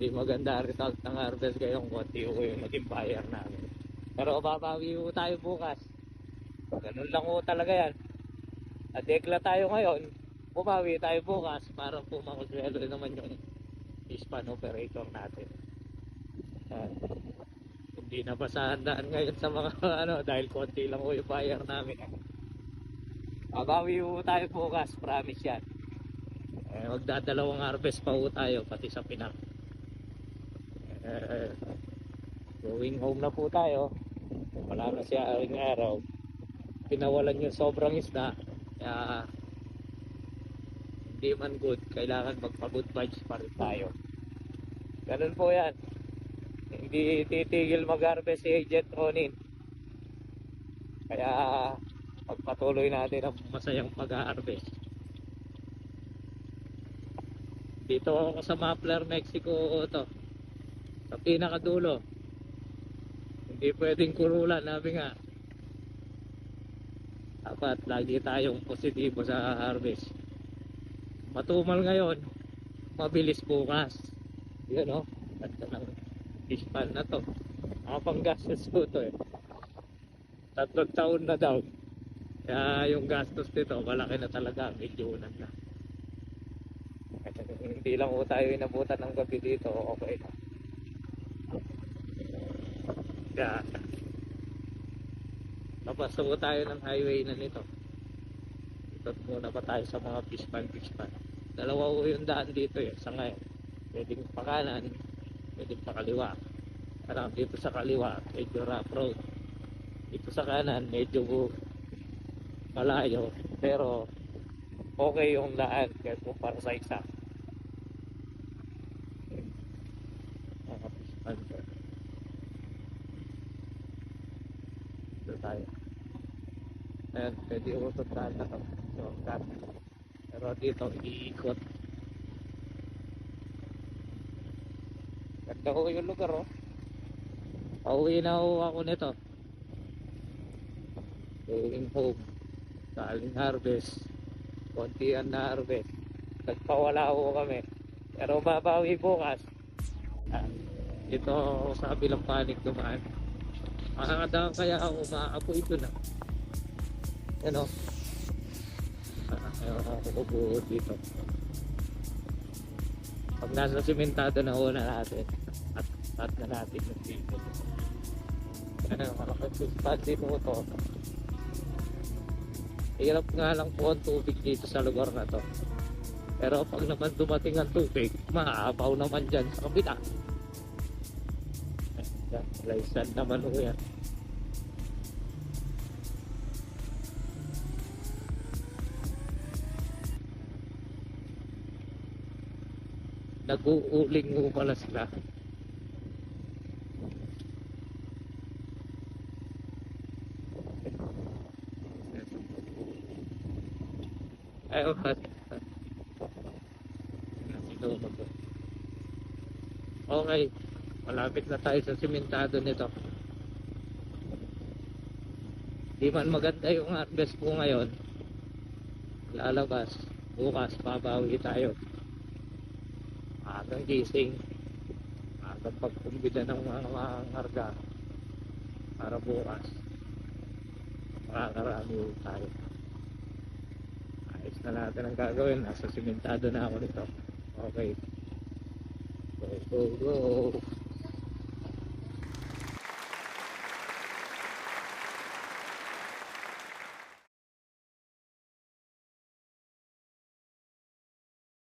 Hindi maganda ang result ng harvest ngayong konti ko yung naging buyer namin. Pero babawi ko tayo bukas. Ganun lang ko talaga yan. Adekla tayo ngayon, bumawi tayo bukas para po makuswelo naman yung fish pan operator natin. Yan. Hindi na basahan daan ngayon sa mga dahil konti lang ko yung buyer namin. Babawi po tayo bukas, promise yan. Magdadalawang harvest pa po tayo pati sa Pinang. Going home na po tayo. Wala na siya aring araw. Pinawalan yung sobrang isda. Kaya hindi man good, kailangan magpa-good vibes pa rin tayo. Ganun po yan. Hindi titigil mag-harvest si Agent Ronin. Kaya pagpatuloy natin ang masayang pag-harvest. Dito ako sa Mapler, Mexico to. Sa pinakadulo. Hindi pwedeng kurulan, nabi nga. Dapat lagi tayong positibo sa harvest. Matumal ngayon, mabilis bukas. Yan o, ganda ng fish pan na to. Nakapang-gastos ko to eh. 3 taon na daw. Kaya yung gastos nito, malaki na talaga, milyunan na. Hindi lang po tayo inabutan ng gabi dito, okay na. Kaya napasa po tayo ng highway na nito. Ito muna pa tayo sa mga fish pan. Dalawa po yung daan dito eh, sa ngayon. Pwedeng pa kanan, pwedeng pa kaliwa. Parang dito sa kaliwa, medyo rough road. Dito sa kanan, medyo malayo. Pero okay yung daan kahit kumpara sa isa. Mga fish pan ko. Dito tayo. Ayan, pwede ututan na ito. Shortcut. Pero dito, iikot. Ganda ko yung lugar, oh. Pauwi na ako nito. Going home. Kaling harvest. Kontian na harvest. Nagpawala ko kami. Pero babawi bukas. Ito sa kabilang panig dumaan. Makakadaan kaya ako, maaapoy ko na. Yan o. Ayaw ako kubuhod dito. Pag nasa simentado na una natin, at start na natin yung dito. Yan o, malakapag din mo ito. Hirap nga lang po ang tubig dito sa lugar na to. Pero pag naman dumating ang tubig, maapaw naman dyan sa kabila. Yan, laysan naman o yan. Nag-uuling mo pala sila. Ayaw ka. Okay. Malapit na tayo sa simentado nito. Di man maganda yung harvest po ngayon. Lalabas. Bukas, babawi tayo. Agang gising. Agang pagkumbida ng mga ngarga. Para bukas. Makakarami tayo. Ayos na natin ang gagawin. Nasa simentado na ako nito. Okay. Go, go, go.